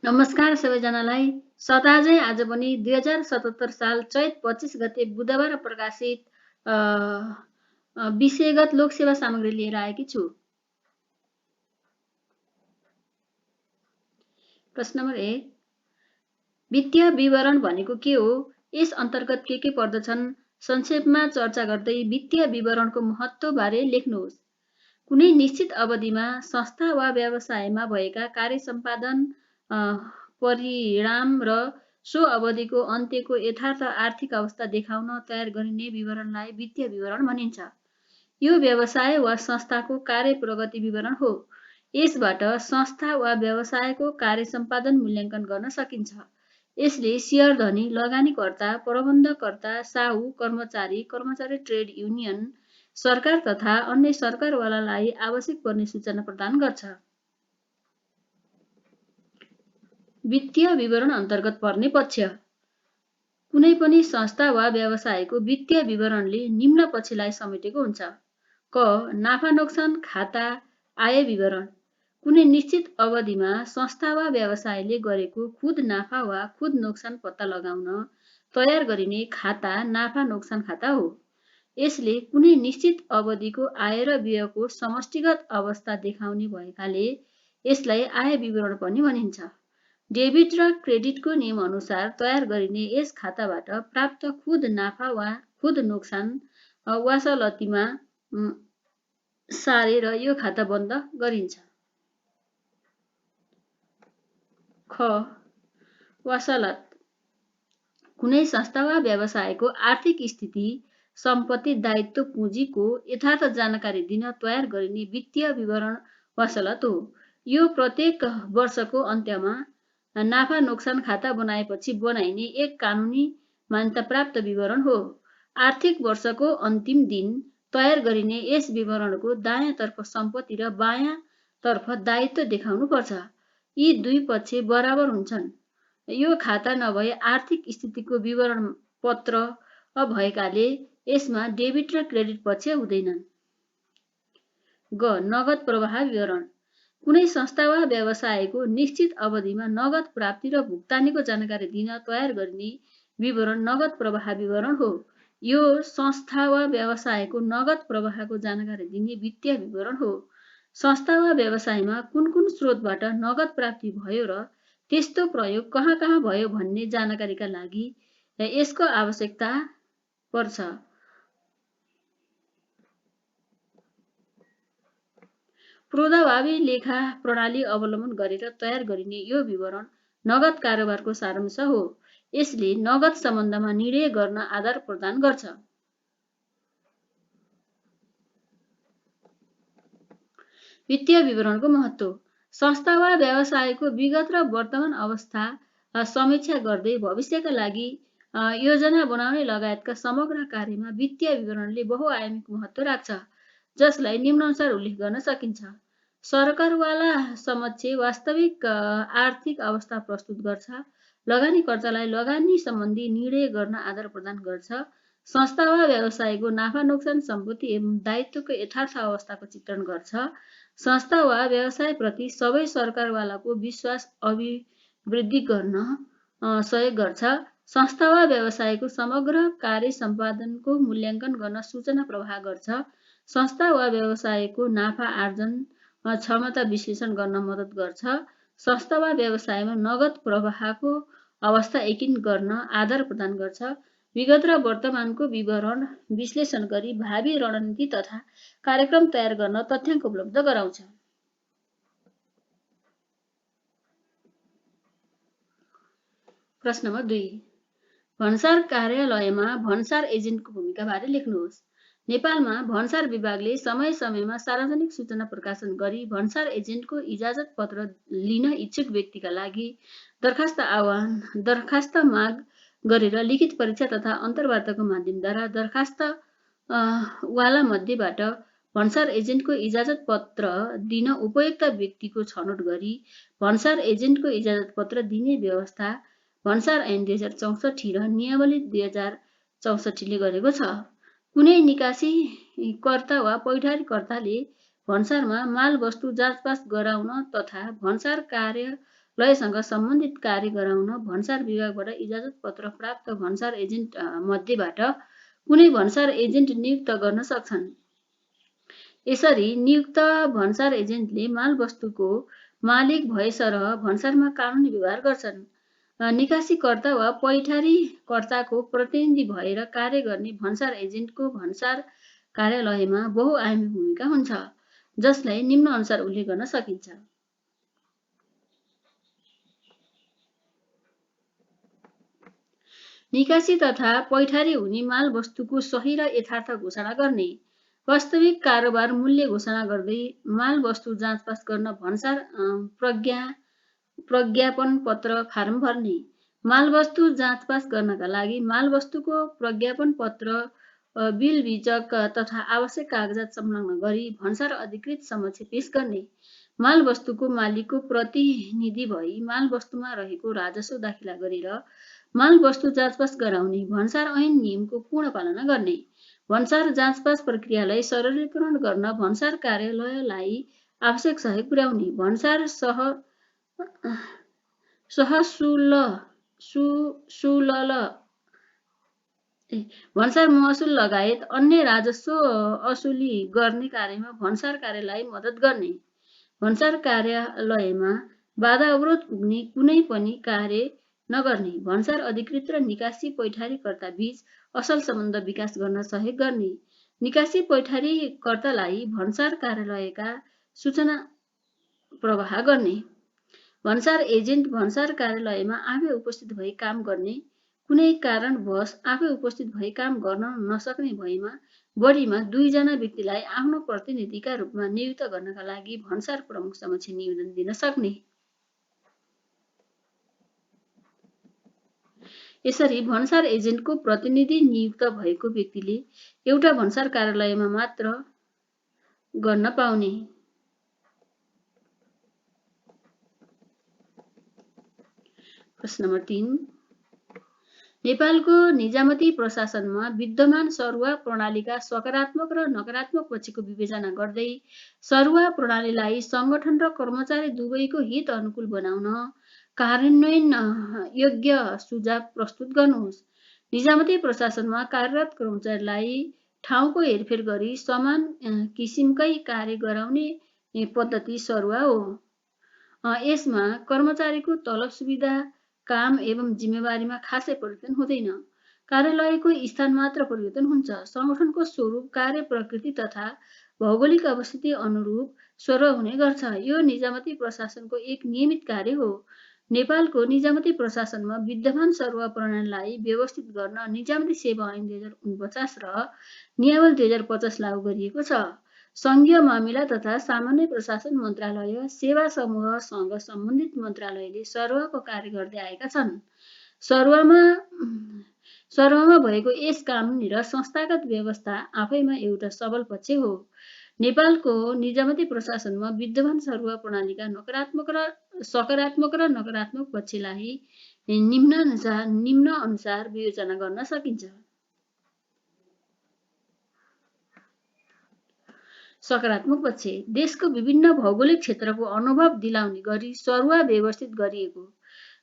नमस्कार सबैजनालाई। सताजै आज पनि 2077 साल चैत 25 गते बुधबार प्रकाशित विषयगत लोकसेवा सामग्री लिएर आएकी छु। प्रश्न नम्बर 1, वित्तीय विवरण भनेको के हो? यस अन्तर्गत के पर्दछन्? संक्षेपमा चर्चा गर्दै वित्तीय विवरणको महत्त्वबारे लेख्नुहोस्। कुनै निश्चित अवधिमा संस्था वा व्यवसायमा भएका कार्य सम्पादन, परिणाम र सो अवधिको अन्त्यको यथार्थ आर्थिक अवस्था देखाउन तयार गरिने विवरणलाई वित्तीय विवरण भनिन्छ। यो व्यवसाय वा संस्थाको कार्य प्रगति विवरण हो। यसबाट संस्था वा व्यवसायको कार्य सम्पादन मूल्याङ्कन गर्न सकिन्छ। यसले सेयरधनी, लगानीकर्ता, प्रबन्धकर्ता, साहु, कर्मचारी, ट्रेड युनियन, सरकार तथा अन्य सरकारवालालाई आवश्यक पर्ने सूचना प्रदान गर्छ। वित्तीय विवरण अन्तर्गत पर्ने पक्ष। कुनै पनि संस्था वा व्यवसायको वित्तीय विवरणले निम्न पक्षलाई समेटेको हुन्छ। क. नाफा नोक्सान खाता आय विवरण। कुनै निश्चित अवधिमा संस्था वा व्यवसायले गरेको खुद नाफा वा खुद नोक्सान पत्ता लगाउन तयार गरिने खाता नाफा नोक्सान खाता हो। यसले कुनै निश्चित अवधिको आय र व्ययको समष्टिगत अवस्था देखाउने भएकाले यसलाई आय विवरण पनि भनिन्छ। डेबिट र क्रेडिटको नियम अनुसार तयार गरिने यस खाताबाट प्राप्त खुद नाफा वा खुद नोक्सान वासलतीमा सारेर यो खाता बन्द गरिन्छ। ख. वासलत। कुनै संस्था वा व्यवसायको आर्थिक स्थिति, सम्पत्ति, दायित्व, पुँजीको यथार्थ जानकारी दिन तयार गरिने वित्तीय विवरण वासलत हो। यो प्रत्येक वर्षको अन्त्यमा नाफा नोक्सान खाता बनाएपछि बनाइने एक कानुनी मान्यता प्राप्त विवरण हो। आर्थिक वर्षको अन्तिम दिन तयार गरिने यस विवरणको दायाँतर्फ सम्पत्ति र बायाँतर्फ दायित्व देखाउनुपर्छ। यी दुई पक्ष बराबर हुन्छन्। यो खाता नभए आर्थिक स्थितिको विवरण पत्र भएकाले यसमा डेबिट र क्रेडिट पक्ष हुँदैनन्। ग. नगद प्रवाह विवरण। कुनै संस्था वा व्यवसायको निश्चित अवधिमा नगद प्राप्ति र भुक्तानीको जानकारी दिन तयार गरिने विवरण नगद प्रवाह विवरण हो। यो संस्था वा व्यवसायको नगद प्रवाहको जानकारी दिने वित्तीय विवरण हो। संस्था वा व्यवसायमा कुन स्रोतबाट नगद प्राप्ति भयो र त्यस्तो प्रयोग कहाँ भयो भन्ने जानकारीका लागि यसको आवश्यकता पर्छ। प्रोद्भावी लेखा प्रणाली अवलम्बन गरेर तयार गरिने यो विवरण नगद कारोबारको सारांश हो। यसले नगद सम्बन्धमा निर्णय गर्न आधार प्रदान गर्छ। वित्तीय विवरणको महत्त्व। संस्था वा व्यवसायको विगत र वर्तमान अवस्था समीक्षा गर्दै भविष्यका लागि योजना बनाउने लगायतका समग्र कार्यमा वित्तीय विवरणले बहुआयामिक महत्त्व राख्छ, जसलाई निम्नानुसार उल्लेख गर्न सकिन्छ। सरकारवाला समक्ष वास्तविक आर्थिक अवस्था प्रस्तुत गर्छ। लगानीकर्तालाई लगानी सम्बन्धी निर्णय गर्न आधार प्रदान गर्छ। संस्था वा व्यवसायको नाफा नोक्सान, सम्पत्ति एवं दायित्वको यथार्थ अवस्थाको चित्रण गर्छ। संस्था वा व्यवसायप्रति सबै सरकारवालाको विश्वास अभिवृद्धि गर्न सहयोग गर्छ। संस्था वा व्यवसायको समग्र कार्य सम्पादनको मूल्याङ्कन गर्न सूचना प्रवाह गर्छ। संस्था वा व्यवसायको नाफा आर्जन क्षमता विश्लेषण गर्न मद्दत गर्छ। संस्था वा व्यवसायमा नगद प्रवाहको अवस्था एकीकरण गर्न आधार प्रदान गर्छ। विगत र वर्तमानको विवरण विश्लेषण गरी भावी रणनीति तथा कार्यक्रम तयार गर्न तथ्याङ्क उपलब्ध गराउँछ। प्रश्न नम्बर 2, भन्सार कार्यालयमा भन्सार एजेन्टको भूमिकाबारे लेख्नुहोस्। नेपालमा भन्सार विभागले समय समयमा सार्वजनिक सूचना प्रकाशन गरी भन्सार एजेन्टको इजाजत पत्र लिन इच्छुक व्यक्तिका लागि दरखास्त माग गरेर लिखित परीक्षा तथा अन्तर्वार्ताको माध्यमद्वारा दरखास्त वाला मध्येबाट भन्सार एजेन्टको इजाजत पत्र दिन उपयुक्त व्यक्तिको छनौट गरी भन्सार एजेन्टको इजाजत पत्र दिने व्यवस्था भन्सार ऐन 2064 र नियमावली 2064 ले गरेको छ। कुनै निकासी कर्ता वा पैठारीकर्ताले भन्सारमा माल वस्तु जाँचपास गराउन तथा भन्सार कार्य लयसँग सम्बन्धित कार्य गराउन भन्सार विभागबाट इजाजत पत्र प्राप्त भन्सार एजेन्ट मध्येबाट कुनै भन्सार एजेन्ट नियुक्त गर्न सक्छन्। यसरी नियुक्त भन्सार एजेन्टले मालवस्तुको मालिक भएसरह भन्सारमा कानुनी व्यवहार गर्छन्। निकासीकर्ता वा पैठारीकर्ताको प्रतिनिधि भएर कार्य गर्ने भन्सार एजेन्टको भन्सार कार्यालयमा बहुआयामी भूमिका हुन्छ, जसलाई निम्न अनुसार उल्लेख गर्न सकिन्छ। निकासी तथा पैठारी हुने मालवस्तुको सही र यथार्थ घोषणा गर्ने, वास्तविक कारोबार मूल्य घोषणा गर्दै मालवस्तु जाँचपास गर्न भन्सार प्रज्ञापन पत्र फारम भर्ने, मालवस्तु जाँचपास गर्नका लागि मालवस्तुको प्रज्ञापन पत्र, बिल बीजक तथा आवश्यक कागजात संलग्न गरी भन्सार अधिकृत समक्ष पेश गर्ने, मालवस्तुको मालिकको प्रतिनिधि भई मालवस्तुमा रहेको राजस्व दाखिला गरेर मालवस्तु जाँचपास गराउने, भन्सार ऐन नियमको पूर्ण पालना गर्ने, भन्सार जाँचपास प्रक्रियालाई सरलीकरण गर्न भन्सार कार्यालयलाई आवश्यक सहयोग पुर्याउने, भन्सार भन्सार महसुल लगायत अन्य राजस्व असुली गर्ने कार्यमा भन्सार कार्यालयलाई मद्दत गर्ने, भन्सार कार्यालयमा बाधा अवरोध पुग्ने कुनै पनि कार्य नगर्ने, भन्सार अधिकृत र निकासी पैठारीकर्ता बीच असल सम्बन्ध विकास गर्न सहयोग गर्ने, निकासी पैठारीकर्तालाई भन्सार कार्यालयका सूचना प्रवाह गर्ने, भन्सार एजेन्ट भन्सार कार्यालयमा आफै उपस्थित भई काम गर्ने, कुनै कारणवश आफै उपस्थित भई काम गर्न नसक्ने भएमा बढीमा 2 जना व्यक्तिलाई आफ्नो प्रतिनिधिका रूपमा नियुक्त गर्नका लागि भन्सार प्रमुख समक्ष निवेदन दिन सक्ने। यसरी भन्सार एजेन्टको प्रतिनिधि नियुक्त भएको व्यक्तिले एउटा भन्सार कार्यालयमा मात्र गर्न पाउने। प्रश्न नम्बर 3, नेपालको निजामती प्रशासनमा विद्यमान सरुवा प्रणालीका सकारात्मक र नकारात्मक पक्षको विवेचना गर्दै सरुवा प्रणालीलाई संगठन र कर्मचारी दुवैको हित अनुकूल बनाउन कार्यान्वयन योग्य सुझाव प्रस्तुत गर्नुहोस्। निजामती प्रशासनमा कार्यरत कर्मचारीलाई ठाउँको हेरफेर गरी समान किसिमकै कार्य गराउने पद्धति सरुवा हो। यसमा कर्मचारीको तलब सुविधा, काम एवं जिम्मेवारीमा खासै परिवर्तन हुँदैन। कार्यालयको स्थान मात्र परिवर्तन हुन्छ। संगठनको स्वरूप, कार्य प्रकृति तथा भौगोलिक अवस्थिति अनुरूप सरुवा हुने गर्छ। यो निजामती प्रशासनको एक नियमित कार्य हो। नेपालको निजामती प्रशासनमा विद्यमान सरुवा प्रणालीलाई व्यवस्थित गर्न निजामती सेवा ऐन 2049 र नियावल 2050 लागू गरिएको छ। संघीय मामिला तथा सामान्य प्रशासन मन्त्रालय, सेवा समूहसँग सम्बन्धित मन्त्रालयले सरुवाको कार्य गर्दै आएका छन्। सरुवामा भएको यस कानुनी र संस्थागत व्यवस्था आफैमा एउटा सबल पक्ष हो। नेपालको निजामती प्रशासनमा विद्यमान सरुवा प्रणालीका सकारात्मक र नकारात्मक पक्षलाई निम्न अनुसार विवेचना गर्न सकिन्छ। सकारात्मक पक्ष, देशको विभिन्न भौगोलिक क्षेत्रको अनुभव दिलाउने गरी सरुवा व्यवस्थित गरिएको,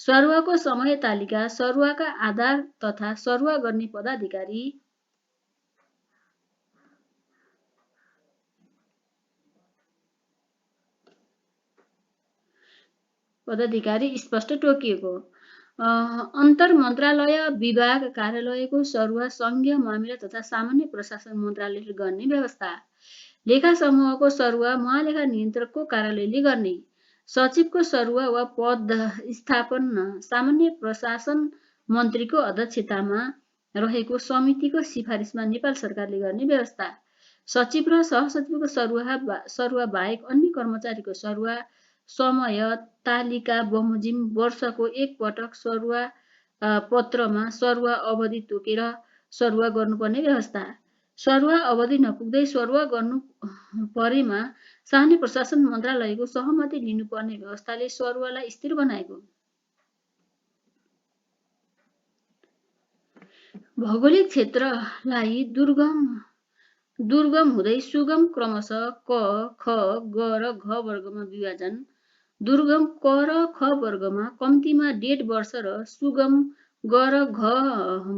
सरुवाको समय तालिका, सरुवाका आधार तथा सरुवा गर्ने पदाधिकारी स्पष्ट तोकिएको, अन्तर मन्त्रालय विभाग कार्यालयको सरुवा संघीय मामिला तथा सामान्य प्रशासन मन्त्रालयले गर्ने व्यवस्था, लेखा समूहको सरुवा महालेखा नियन्त्रकको कार्यालयले गर्ने, सचिवको सरुवा वा पद स्थापन सामान्य प्रशासन मन्त्रीको अध्यक्षतामा रहेको समितिको सिफारिसमा नेपाल सरकारले गर्ने व्यवस्था, सचिव र सहसचिवको सरुवा बाहेक अन्य कर्मचारीको सरुवा समय तालिका बमोजिम वर्षको एक पटक सरुवा पत्रमा सरुवा अवधि तोकेर सरुवा गर्नुपर्ने व्यवस्था, सरुवा अवधि नपुग्दै सरुवा गर्नु परेमा सामान्य प्रशासन मन्त्रालयको सहमति लिनुपर्ने व्यवस्थाले सरुवालाई स्थिर बनाएको। भौगोलिक क्षेत्रलाई दुर्गम हुँदै सुगम क्रमशः क, ख, ग र घ वर्गमा विभाजन दुर्गम क र ख वर्गमा कम्तीमा 1.5 वर्ष र सुगम ग र घ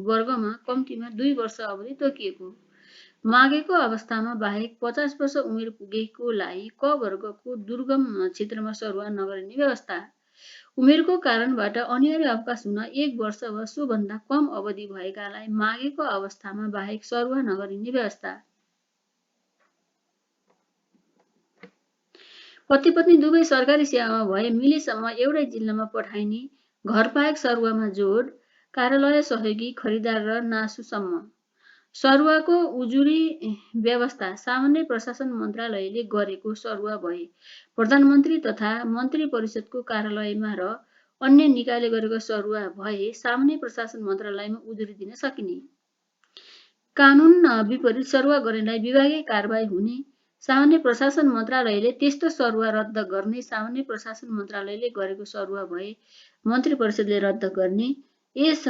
वर्गमा कम्तीमा 2 वर्ष अवधि तोकिएको। मागेको अवस्थामा बाहेक 50 वर्ष उमेर पुगेकोलाई क वर्गको दुर्गम क्षेत्रमा सरुवा नगरिने व्यवस्था। उमेरको कारणबाट अनिवार्य अवकाश हुन 1 वर्ष वा सोभन्दा कम अवधि भएकालाई मागेको अवस्थामा बाहेक सरुवा नगरिने व्यवस्था। पति पत्नी दुवै सरकारी सेवामा भए मिलेसम्म एउटै जिल्लामा पठाइने घरपायक सरुवामा जोड, कार्यालय सहयोगी, खरिदार र नासुसम्म। सरुवाको उजुरी व्यवस्था सामान्य प्रशासन मन्त्रालयले गरेको सरुवा भए प्रधानमन्त्री तथा मन्त्री परिषदको कार्यालयमा र अन्य निकायले गरेको सरुवा भए सामान्य प्रशासन मन्त्रालयमा उजुरी दिन सकिने। कानुन विपरीत सरुवा गर्नेलाई विभागीय कारबाही हुने। सामान्य प्रशासन मन्त्रालयले त्यस्तो सरुवा रद्द गर्ने। सामान्य प्रशासन मन्त्रालयले गरेको सरुवा भए मन्त्री परिषदले रद्द गर्ने। यस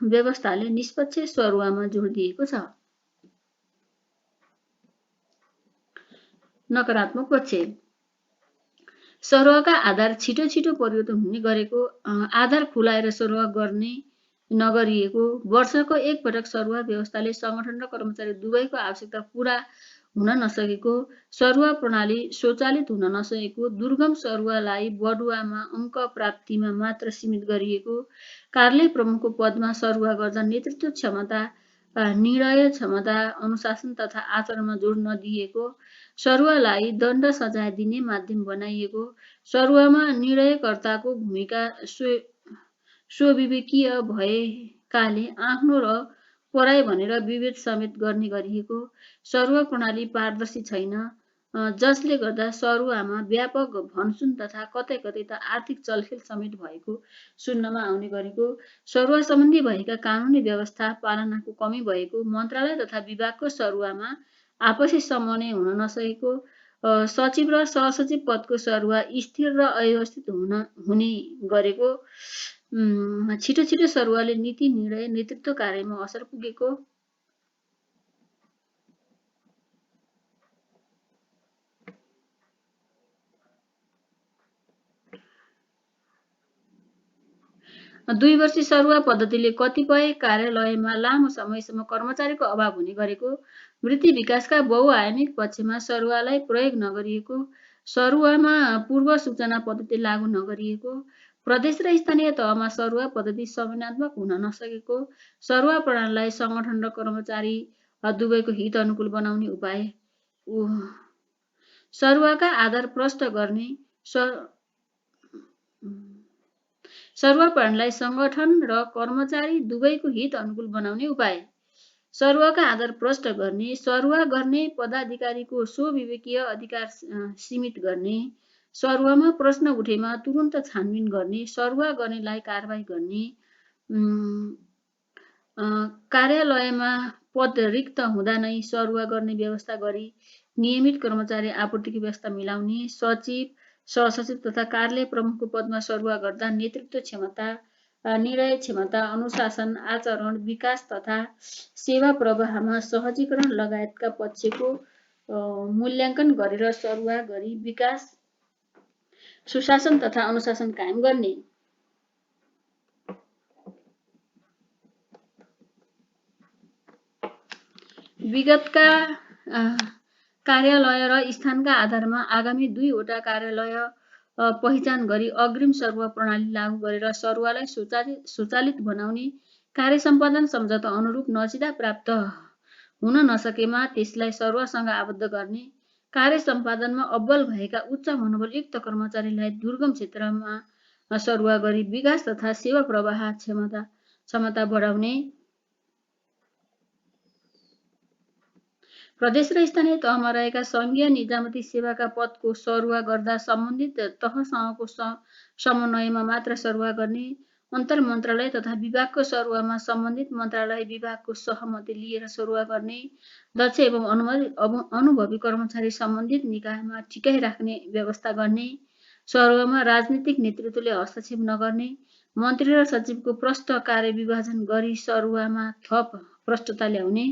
व्यवस्थाले निष्पक्ष सरुवामा जोड दिएको छ। नकारात्मक पक्ष सरुवाका आधार छिटो छिटो परिवर्तन हुने गरेको, आधार खुलाएर सरुवा गर्ने नगरिएको, वर्षको एक पटक सरुवा व्यवस्थाले संगठन र कर्मचारी दुवैको आवश्यकता पूरा हुन नसकेको, सरुवा प्रणाली स्वचालित हुन नसकेको, दुर्गम सरुवालाई बढुवामा अङ्क प्राप्तिमा मात्र सीमित गरिएको, कार्यालय प्रमुखको पदमा सरुवा गर्दा नेतृत्व क्षमता, निर्णय क्षमता, अनुशासन तथा आचरणमा जोड नदिएको, सरुवालाई दण्ड सजाय दिने माध्यम बनाइएको, सरुवामा निर्णयकर्ताको भूमिका स्वविवेकीय भएकाले आफ्नो र पराई भनेर विभेद समेत गर्ने गरिएको, सरुवा प्रणाली पारदर्शी छैन, जसले गर्दा सरुवामा व्यापक भनसुन तथा कतै कतै त आर्थिक चलखेल समेत भएको सुन्नमा आउने गरेको, सरुवा सम्बन्धी भएका कानुनी व्यवस्था पालनाको कमी भएको, मन्त्रालय तथा विभागको सरुवामा आपसी समन्वय हुन नसकेको, सचिव र सहसचिव पदको सरुवा स्थिर र अव्यवस्थित हुने गरेको, छिटो छिटो सरुवाले नीति निर्णय नेतृत्व कार्यमा असर पुगेको, दुई वर्षीय सरुवा पद्धतिले कतिपय कार्यालयमा लामो समयसम्म कर्मचारीको अभाव हुने गरेको, वृद्धि विकासका बहुआयामिक पक्षमा सरुवालाई प्रयोग नगरिएको, सरुवामा पूर्व सूचना पद्धति लागू नगरिएको, प्रदेश र स्थानीय तहमा सरुवा पद्धति समन्वयात्मक हुन नसकेको, सरुवा प्रणालीलाई संगठन र कर्मचारी दुवैको हित अनुकूल बनाउने उपाय, सरुवाका आधार प्रष्ट गर्ने, सरुवा प्रणालीलाई संगठन र कर्मचारी दुवैको हित अनुकूल बनाउने उपाय, सरुवाका आधार प्रष्ट गर्ने, सरुवा गर्ने पदाधिकारीको स्वविवेकीय अधिकार सीमित गर्ने, सरुवामा प्रश्न उठेमा तुरुन्त छानबिन गर्ने, सरुवा गर्नेलाई कारबाही गर्ने, कार्यालयमा पद रिक्त हुँदा नै सरुवा गर्ने व्यवस्था गरी नियमित कर्मचारी आपूर्तिको व्यवस्था मिलाउने, सचिव, सहसचिव तथा कार्यालय प्रमुखको पदमा सरुवा गर्दा नेतृत्व क्षमता, निर्णय क्षमता, अनुशासन, आचरण, विकास तथा सेवा प्रवाहमा सहजीकरण लगायतका पक्षको मूल्याङ्कन गरेर सरुवा गरी विकास, सुशासन तथा अनुशासन कायम गर्ने। विगतका कार्यालय र स्थानका आधारमा आगामी 2 वटा कार्यालय पहिचान गरी अग्रिम सरुवा प्रणाली लागू गरेर सरुवालाई स्वचालित बनाउने, कार्य सम्पादन सम्झौता अनुरूप नतिजा प्राप्त हुन नसकेमा त्यसलाई सरुवासँग आबद्ध गर्ने, कार्य सम्पादनमा अब्बल भएका उच्च मनोबलयुक्त कर्मचारीलाई दुर्गम क्षेत्रमा सरुवा गरी विकास तथा सेवा प्रवाह क्षमता बढाउने, प्रदेश र स्थानीय तहमा रहेका सङ्घीय निजामती सेवाका पदको सरुवा गर्दा सम्बन्धित तहसँगको समन्वयमा मात्र सरुवा गर्ने, अन्तर मन्त्रालय तथा विभागको सरुवामा सम्बन्धित मन्त्रालय विभागको सहमति लिएर सरुवा गर्ने, दक्ष एवं अनुभवी कर्मचारी सम्बन्धित निकायमा टिकाइ राख्ने व्यवस्था गर्ने, सरुवामा राजनीतिक नेतृत्वले हस्तक्षेप नगर्ने, मन्त्री र सचिवको प्रष्ट कार्यविभाजन गरी सरुवामा थप प्रष्टता ल्याउने,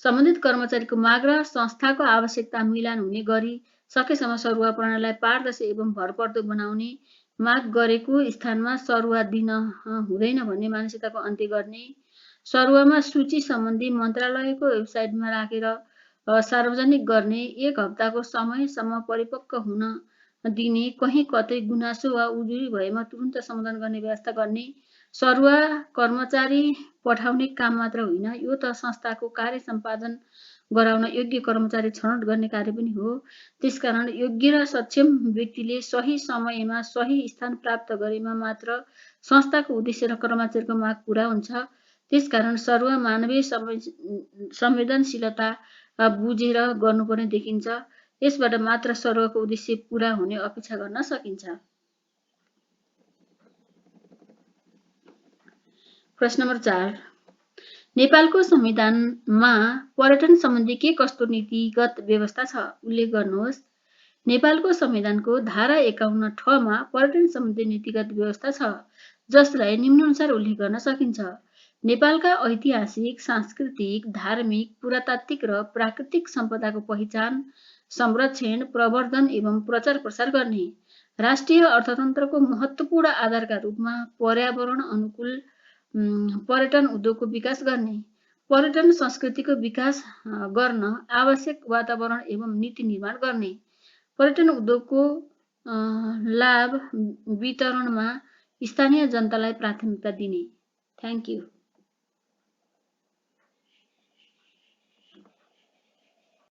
सम्बन्धित कर्मचारीको माग र संस्थाको आवश्यकता मिलान हुने गरी सकेसम्म सरुवा प्रणालीलाई पारदर्शी एवं भरपर्दो बनाउने, माग गरेको स्थानमा सरुवा दिन हुँदैन भन्ने मानसिकताको अन्त्य गर्ने, सरुवामा सूची सम्बन्धी मन्त्रालयको वेबसाइटमा राखेर सार्वजनिक गर्ने, 1 हप्ताको समयसम्म परिपक्व हुन दिने, कहीँ कतै गुनासो वा उजुरी भएमा तुरुन्त समाधान गर्ने व्यवस्था गर्ने, सरुवा कर्मचारी पठाउने काम मात्र होइन, यो त संस्थाको कार्य सम्पादन गराउन योग्य कर्मचारी छनौट गर्ने कार्य पनि हो। त्यसकारण योग्य र सक्षम व्यक्तिले सही समयमा सही स्थान प्राप्त गरेमा मात्र संस्थाको उद्देश्य र कर्मचारीको माग पूरा हुन्छ। त्यसकारण सरुवा मानवीय संवेदनशीलता बुझेर गर्नुपर्ने देखिन्छ। यसबाट मात्र सरुवाको उद्देश्य पूरा हुने अपेक्षा गर्न सकिन्छ। प्रश्न नम्बर 4, नेपालको संविधानमा पर्यटन सम्बन्धी के कस्तो नीतिगत व्यवस्था छ? उल्लेख गर्नुहोस्। नेपालको संविधानको धारा 51 ठ मा पर्यटन सम्बन्धी नीतिगत व्यवस्था छ, जसलाई निम्नानुसार उल्लेख गर्न सकिन्छ। नेपालका ऐतिहासिक, सांस्कृतिक, धार्मिक, पुरातात्विक र प्राकृतिक सम्पदाको पहिचान, संरक्षण, प्रवर्धन एवं प्रचार प्रसार गर्ने, राष्ट्रिय अर्थतन्त्रको महत्त्वपूर्ण आधारका रूपमा पर्यावरण अनुकूल पर्यटन उद्योगको विकास गर्ने, पर्यटन संस्कृतिको विकास गर्न आवश्यक वातावरण एवं नीति निर्माण गर्ने, पर्यटन उद्योगको लाभ वितरणमा स्थानीय जनतालाई प्राथमिकता दिने। Thank you.